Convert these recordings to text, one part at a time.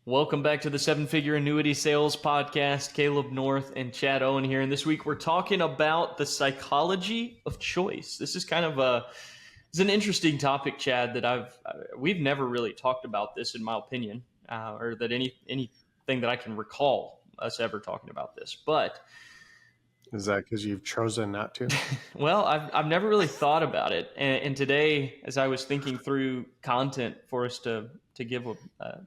Welcome back to the Seven Figure Annuity Sales Podcast. Caleb North and Chad Owen here. And this week we're talking about the psychology of choice. This is kind of it's an interesting topic, Chad, that we've never really talked about this, in my opinion, or that anything that I can recall us ever talking about this. But is that because you've chosen not to? Well, I've never really thought about it. And today, as I was thinking through content for us to give a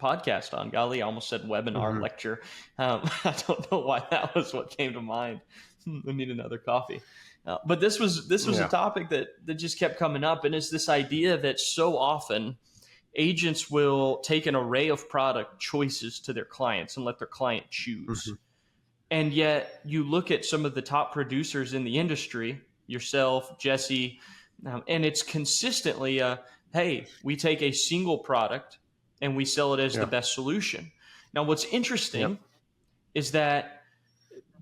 podcast on, golly, I almost said webinar lecture. I don't know why that was what came to mind. I need another coffee. But this was a topic that just kept coming up, and it's this idea that so often agents will take an array of product choices to their clients and let their client choose. Mm-hmm. And yet you look at some of the top producers in the industry, yourself, Jesse, and it's consistently hey, we take a single product and we sell it as the best solution. Now, what's interesting is that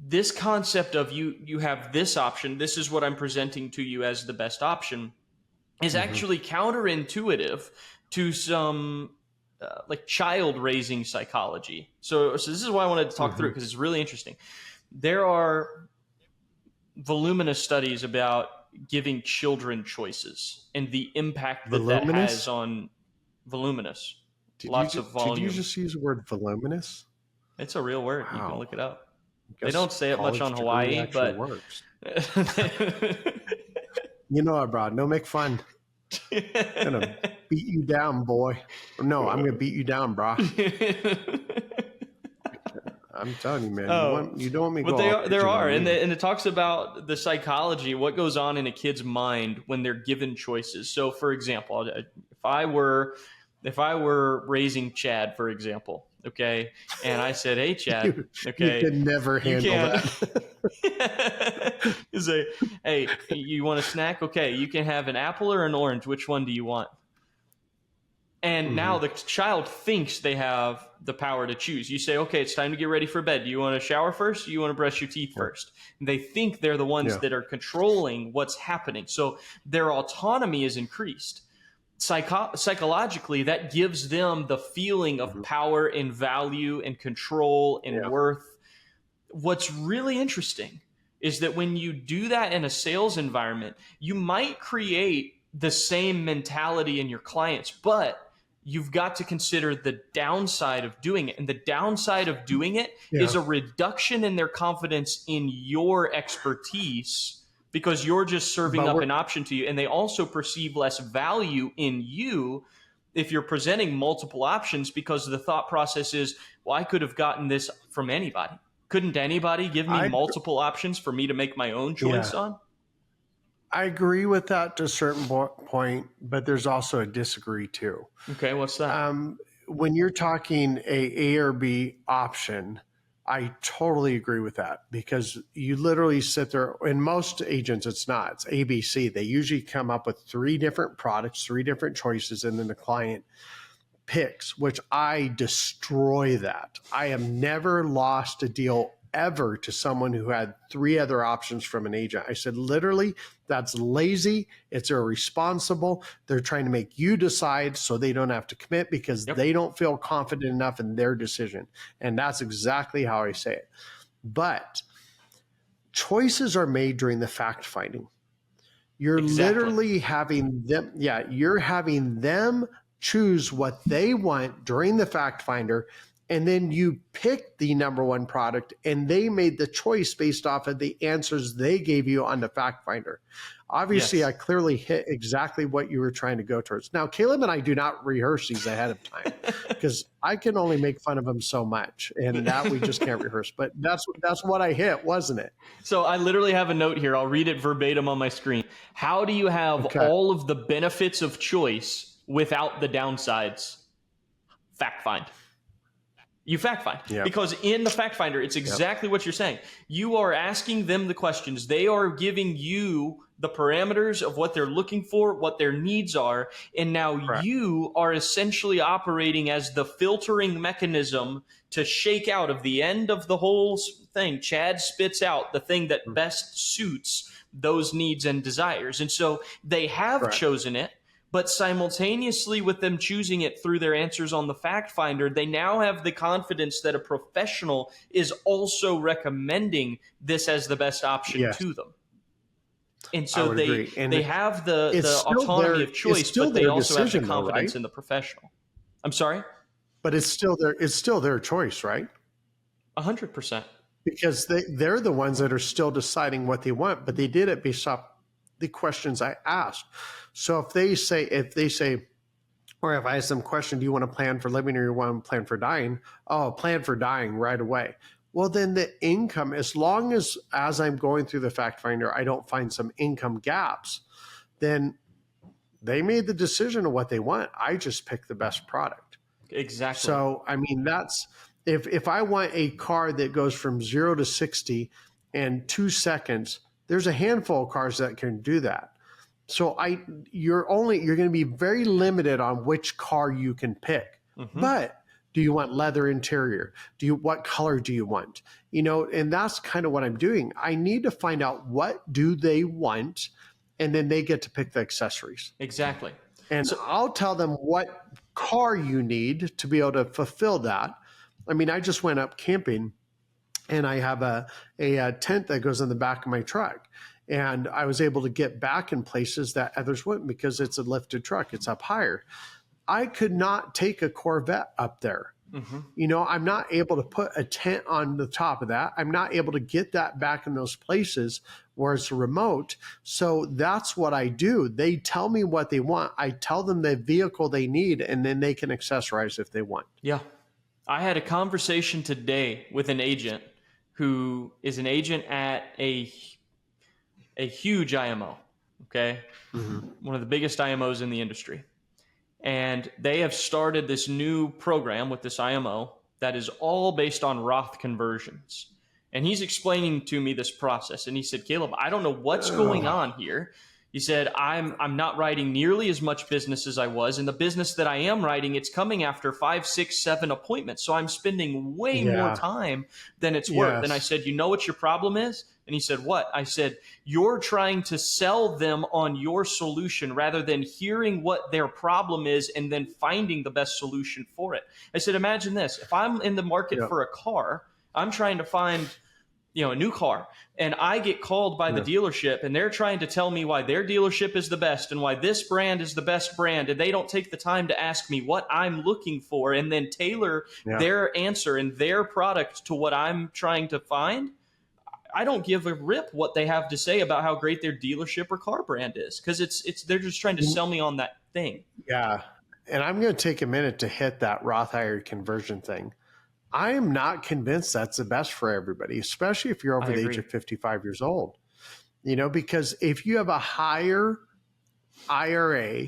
this concept of you have this option, this is what I'm presenting to you as the best option, is actually counterintuitive to some like child raising psychology. So this is why I wanted to talk through it, because it's really interesting. There are voluminous studies about giving children choices and the impact that has on voluminous. Lots of volume. Did you just use the word voluminous? It's a real word. Wow. You can look it up. They don't say it much on Hawaii, but works. You know what, bro? No make fun. I'm gonna beat you down, boy. No, I'm gonna beat you down, bro. I'm telling you, man. You don't want me to go. But there are, and it talks about the psychology, what goes on in a kid's mind when they're given choices. So, for example, if I were raising Chad, for example, okay, and I said, "Hey, Chad, okay, you could never handle that." You say, "Hey, you want a snack? Okay, you can have an apple or an orange. Which one do you want?" And now the child thinks they have the power to choose. You say, "Okay, it's time to get ready for bed. Do you want to shower first? Or do you want to brush your teeth first?" And they think they're the ones that are controlling what's happening. So their autonomy is increased. Psychologically, that gives them the feeling of power and value and control and worth. What's really interesting is that when you do that in a sales environment, you might create the same mentality in your clients, but you've got to consider the downside of doing it. And the downside of doing it is a reduction in their confidence in your expertise, because you're just serving up an option to you. And they also perceive less value in you if you're presenting multiple options, because the thought process is, well, I could have gotten this from anybody. Couldn't anybody give me multiple options for me to make my own choice on? I agree with that to a certain point, but there's also a disagree too. Okay, what's that? When you're talking A or B option, I totally agree with that, because you literally sit there. In most agents, it's not. It's ABC. They usually come up with 3 different products, 3 different choices, and then the client picks, which I destroy that. I have never lost a deal ever to someone who had 3 other options from an agent. I said, literally, that's lazy. It's irresponsible. They're trying to make you decide so they don't have to commit, because they don't feel confident enough in their decision. And that's exactly how I say it. But choices are made during the fact finding. You're literally having them, you're having them choose what they want during the fact finder, and then you pick the number one product, and they made the choice based off of the answers they gave you on the fact finder. Obviously, I clearly hit exactly what you were trying to go towards. Now, Caleb and I do not rehearse these ahead of time, because I can only make fun of them so much, and that we just can't rehearse. But that's what I hit, wasn't it? So I literally have a note here. I'll read it verbatim on my screen. How do you have all of the benefits of choice without the downsides? Fact find. You fact find. Because in the fact finder, it's exactly what you're saying. You are asking them the questions. They are giving you the parameters of what they're looking for, what their needs are. And now you are essentially operating as the filtering mechanism to shake out of the end of the whole thing. Chad spits out the thing that best suits those needs and desires. And so they have chosen it, But simultaneously with them choosing it through their answers on the fact finder, they now have the confidence that a professional is also recommending this as the best option Yes, to them. And I so would agree. they And have it's the still autonomy of it's choice, still but they their also have the decision though, right? confidence in the professional. I'm sorry? But it's still their choice, right? 100%. Because they're the ones that are still deciding what they want, but they did it based off the questions I asked. So if they say, or if I ask them a question, do you want to plan for living or you want to plan for dying? Oh, plan for dying right away. Well, then the income, as long as I'm going through the fact finder, I don't find some income gaps, then they made the decision of what they want. I just picked the best product. Exactly. So, I mean, that's if I want a car that goes from 0 to 60 in 2 seconds, there's a handful of cars that can do that. So you're going to be very limited on which car you can pick. Mm-hmm. But do you want leather interior? What color do you want? And that's kind of what I'm doing. I need to find out what do they want, and then they get to pick the accessories. Exactly. And So, I'll tell them what car you need to be able to fulfill that. I mean, I just went up camping and I have a tent that goes in the back of my truck. And I was able to get back in places that others wouldn't because it's a lifted truck. It's up higher. I could not take a Corvette up there. mm-hmm. I'm not able to put a tent on the top of that. I'm not able to get that back in those places where it's remote. So that's what I do. They tell me what they want. I tell them the vehicle they need, and then they can accessorize if they want. Yeah. I had a conversation today with an agent who is an agent at a huge IMO, okay? Mm-hmm. One of the biggest IMOs in the industry. And they have started this new program with this IMO that is all based on Roth conversions. And he's explaining to me this process. And he said, Caleb, I don't know what's going on here. He said, I'm not writing nearly as much business as I was. And the business that I am writing, it's coming after 5, 6, 7 appointments. So I'm spending way more time than it's worth. And I said, you know what your problem is? And he said, what? I said, you're trying to sell them on your solution rather than hearing what their problem is and then finding the best solution for it. I said, imagine this. If I'm in the market for a car, I'm trying to find a new car, and I get called by the dealership and they're trying to tell me why their dealership is the best and why this brand is the best brand, and they don't take the time to ask me what I'm looking for and then tailor their answer and their product to what I'm trying to find. I don't give a rip what they have to say about how great their dealership or car brand is, because they're just trying to sell me on that thing. Yeah. And I'm going to take a minute to hit that Roth IRA conversion thing. I am not convinced that's the best for everybody, especially if you're over the age of 55 years old. Because if you have a higher IRA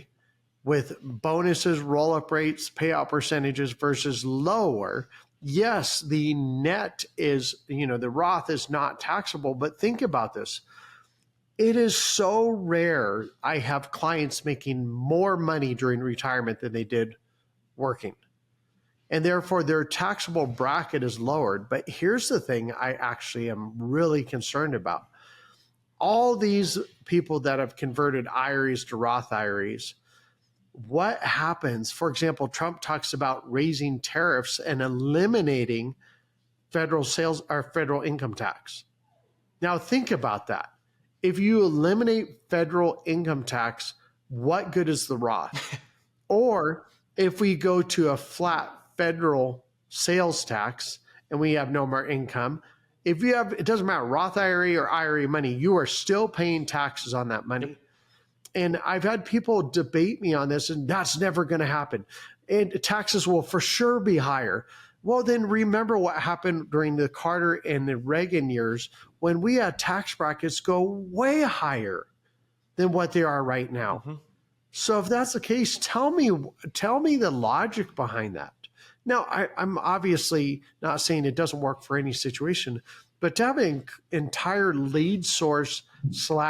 with bonuses, roll-up rates, payout percentages versus lower, yes, the net is, the Roth is not taxable, but think about this. It is so rare I have clients making more money during retirement than they did working. And therefore, their taxable bracket is lowered. But here's the thing I actually am really concerned about. All these people that have converted IRAs to Roth IRAs, what happens? For example, Trump talks about raising tariffs and eliminating federal sales or federal income tax. Now, think about that. If you eliminate federal income tax, what good is the Roth? Or if we go to a flat federal sales tax and we have no more income, it doesn't matter, Roth IRA or IRA money, you are still paying taxes on that money. And I've had people debate me on this, and that's never going to happen. And taxes will for sure be higher. Well, then remember what happened during the Carter and the Reagan years when we had tax brackets go way higher than what they are right now. Mm-hmm. So if that's the case, tell me the logic behind that. Now, I'm obviously not saying it doesn't work for any situation, but to have an entire lead source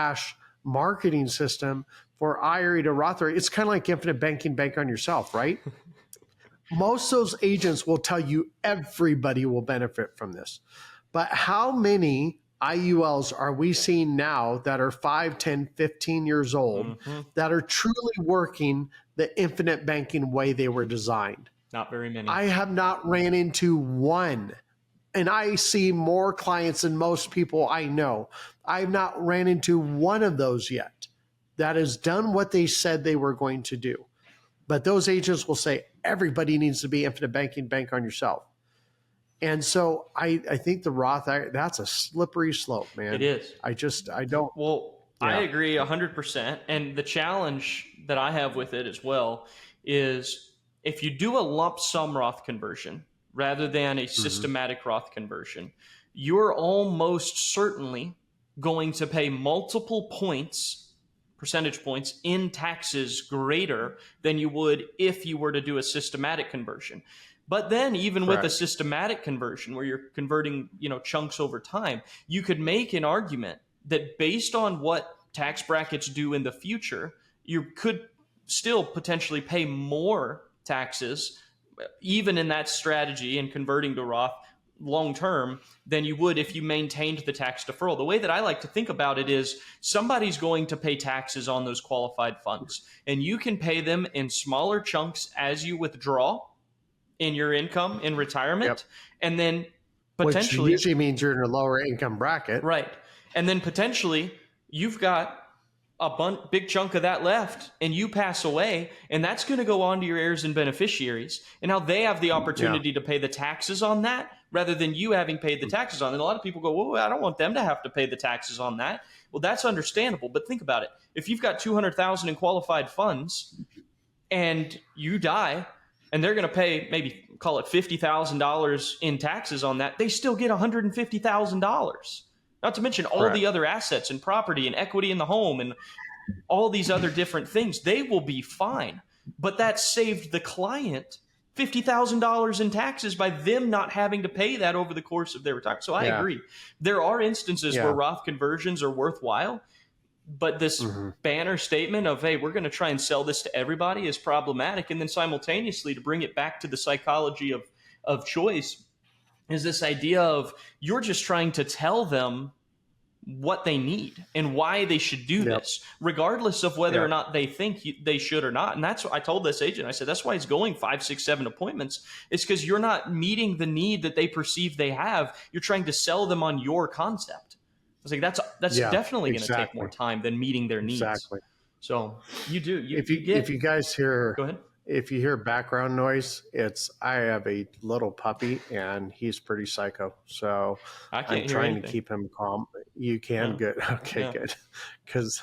/ marketing system for IRA to Roth IRA, it's kind of like infinite banking, bank on yourself, right? Most of those agents will tell you everybody will benefit from this. But how many IULs are we seeing now that are 5, 10, 15 years old that are truly working the infinite banking way they were designed? Not very many. I have not ran into one. And I see more clients than most people I know. I've not ran into one of those yet that has done what they said they were going to do. But those agents will say everybody needs to be infinite banking, bank on yourself. And so I think the Roth, that's a slippery slope, man. It is. I don't. Well, yeah. I agree 100%. And the challenge that I have with it as well is if you do a lump sum Roth conversion rather than a systematic Roth conversion, you're almost certainly going to pay multiple percentage points in taxes greater than you would if you were to do a systematic conversion. But then even with a systematic conversion where you're converting, chunks over time, you could make an argument that based on what tax brackets do in the future, you could still potentially pay more taxes, even in that strategy and converting to Roth long term, than you would if you maintained the tax deferral. The way that I like to think about it is somebody's going to pay taxes on those qualified funds, and you can pay them in smaller chunks as you withdraw in your income in retirement, and then potentially, which usually means you're in a lower income bracket, right? And then potentially you've got a big chunk of that left, and you pass away, and that's going to go on to your heirs and beneficiaries, and now they have the opportunity to pay the taxes on that rather than you having paid the taxes on it. And a lot of people go, well, I don't want them to have to pay the taxes on that. Well, that's understandable, but think about it. If you've got $200,000 in qualified funds and you die, and they're going to pay maybe call it $50,000 in taxes on that, they still get $150,000. Not to mention all the other assets and property and equity in the home and all these other different things. They will be fine. But that saved the client $50,000 in taxes by them not having to pay that over the course of their retirement. So I agree. There are instances where Roth conversions are worthwhile, but this banner statement of, hey, we're going to try and sell this to everybody is problematic. And then simultaneously, to bring it back to the psychology of choice, is this idea of you're just trying to tell them what they need and why they should do this, regardless of whether or not they think they should or not. And that's what I told this agent. I said, that's why he's going 5, 6, 7 appointments. It's because you're not meeting the need that they perceive they have. You're trying to sell them on your concept. I was like, that's definitely going to take more time than meeting their needs. Exactly. So you do. If you guys hear, go ahead. If you hear background noise, I have a little puppy and he's pretty psycho. So I'm trying to keep him calm. You can? Good. Okay, good. Because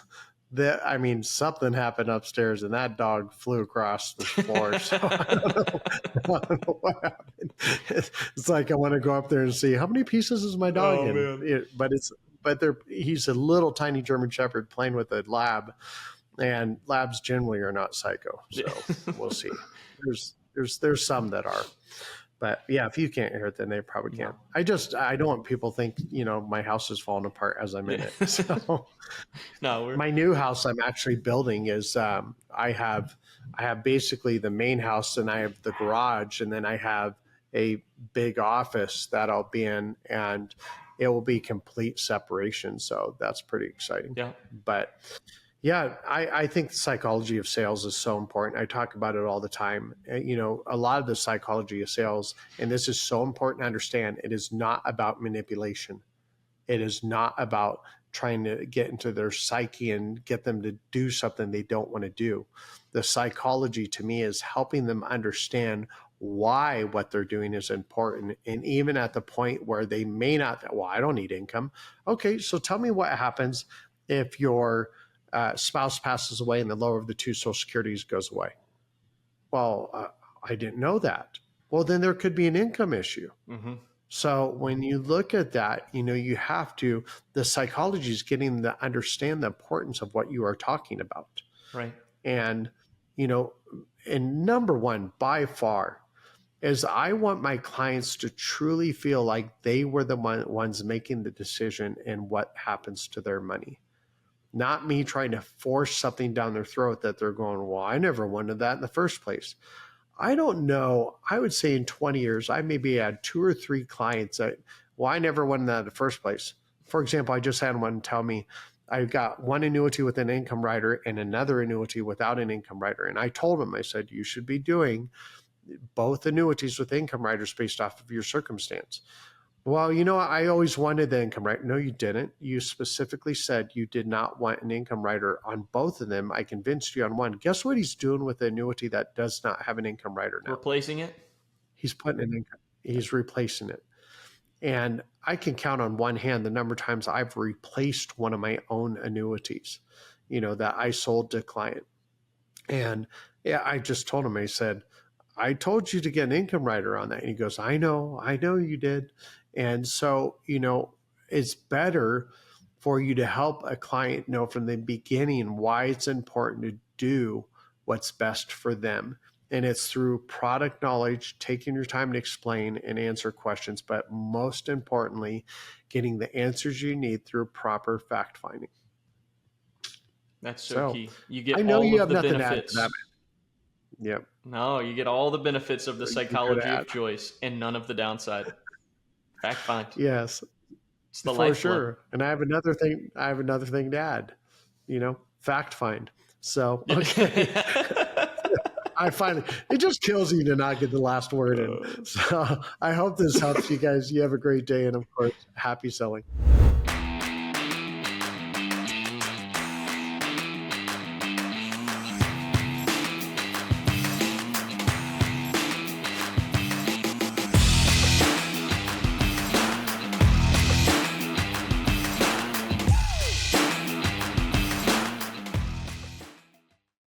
something happened upstairs and that dog flew across the floor. So I don't know what happened. It's like I want to go up there and see how many pieces is my dog in. He's a little tiny German Shepherd playing with a lab. And labs generally are not psycho, so we'll see. There's some that are, but yeah, if you can't hear it, then they probably can't. I don't want people to think my house is falling apart as I'm in it. So my new house I'm actually building is I have basically the main house, and I have the garage, and then I have a big office that I'll be in, and it will be complete separation. So that's pretty exciting. Yeah, but. Yeah, I think the psychology of sales is so important. I talk about it all the time. A lot of the psychology of sales, and this is so important to understand, it is not about manipulation. It is not about trying to get into their psyche and get them to do something they don't want to do. The psychology to me is helping them understand why what they're doing is important. And even at the point where they may not, well, I don't need income. Okay, so tell me what happens if your spouse passes away and the lower of the two Social Securities goes away. Well, I didn't know that. Well, then there could be an income issue. So when you look at that, you have to, the psychology is getting to understand the importance of what you are talking about. Right. And, and number one, by far, is I want my clients to truly feel like they were the ones making the decision in what happens to their money. Not me trying to force something down their throat that they're going, well, I never wanted that in the first place. I don't know. I would say in 20 years, I maybe had 2 or 3 clients that, well, I never wanted that in the first place. For example, I just had one tell me, I've got one annuity with an income rider and another annuity without an income rider. And I told him, I said, you should be doing both annuities with income riders based off of your circumstance. Well, I always wanted the income rider. No, you didn't. You specifically said you did not want an income rider on both of them. I convinced you on one. Guess what he's doing with the annuity that does not have an income rider now? Replacing it? He's putting an income. He's replacing it. And I can count on one hand the number of times I've replaced one of my own annuities, that I sold to a client. And yeah, I just told him, I said, I told you to get an income rider on that. And he goes, I know you did. And so, it's better for you to help a client know from the beginning why it's important to do what's best for them. And it's through product knowledge, taking your time to explain and answer questions, but most importantly, getting the answers you need through proper fact finding. That's so key. You get I know all you of have the nothing benefits. to add to that. Yep. No, you get all the benefits of the psychology of choice and none of the downside. Fact find. Yes. It's the for lifeblood. sure. And I have another thing to add, fact find. So, okay. I find it just kills you to not get the last word in. So I hope this helps you guys. You have a great day. And of course, happy selling.